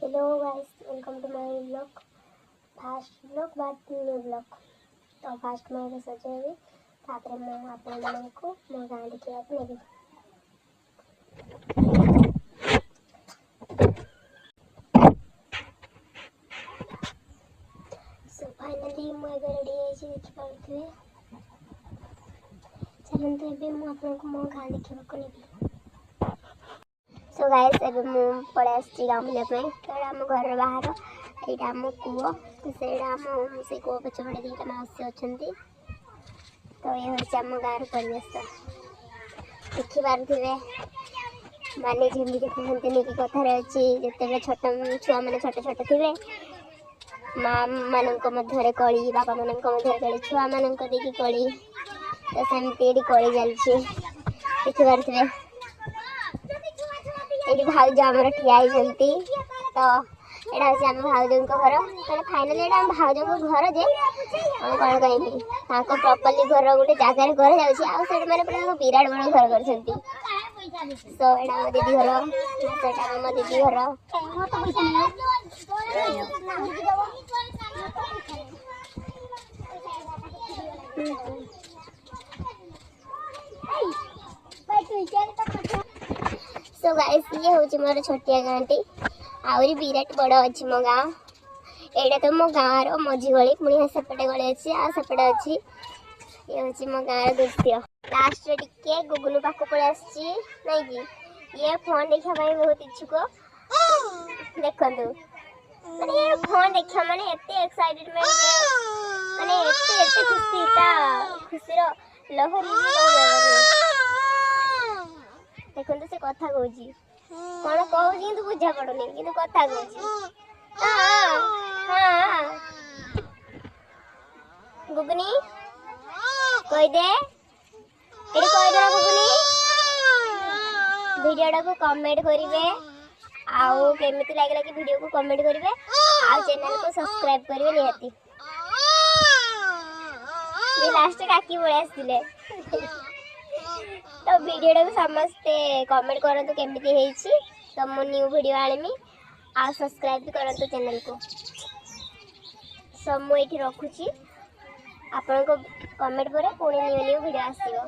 Hello guys, welcome to my blog. First blog बाद new blog. तो first मैं सजेबी तापर मु आपण मानकु मो गां देखिया नेबी। सो फाइनली मु एबे रेडी है देखि पाउथि। चलंतु एबे मु आपण को मो गां देखिबा को नेबी। सो गाइस एबे मु पळे आछि गां बुले पे। तो हम घर बाहर एटा हम कुओ तो सेडा हम से कुओ पछ पड़े दीटा मासी अछंती। तो ये होछि हम गार परिवेश देखि पारथिबे माने जेमि देखते नि कि कथा रे अछि जते छोट छुआ माने छोट छोट थिबे मां मानक मध्य रे कळी बापा मानक मध्य रे कळी छुआ मानक देखि कळी तो सेमती एडी कळी जालछि देखि पारथिबे। एडी भाउज हमर ठिया आइछंती। तो एडा होछि हम भाउजन को घर माने फाइनली एडा हम भाउजन को घर जे हम कोन कहबी ताको प्रॉपर्ली घर गोटे जागा रे घर जाउछि आ सेड माने पूरा विराट बड़ घर करछंती। सो एडा हम दीदी घर सेटा हम दीदी घर सो गाइस ये होछि मोर छोटिया गांटी आउरी विराट बड़ अछि मो गां। एडा तो मो गां रो मझी गली पुणी सेपटे गली अछि आ सेपटे अछि ये होछि मो गां रो दृश्य। लास्ट रे टिके गुगुलु पाको पळे आछि नै कि ये फोन देखा भाई बहुत इच्छुक देखंतु माने ये फोन देखा माने एते एक्साइटेडमेंट माने एते खुशी ता खुशी रो लहरी देखंतु से कथा कहूची कोन कहूची किंतु बुझा पड़ुनी किंतु कथा कहूची। गुगनी कह दे एडी कह दे गुगनी वीडियो को कमेंट करिवे आउ केमिति लागला कि वीडियो को कमेंट करिवे आउ चैनल को सब्सक्राइब करिवे निहाती। ये लास्ट काकी बोले आसिले तो वीडियो को समस्ते कमेंट करंतु केमिति हेछि तो मु न्यू वीडियो आनिमी आ सब्सक्राइब भी करंतु चैनल को। सो मु एठी रखुची आपण को कमेंट करे पुणी न्यू वीडियो आसीबो।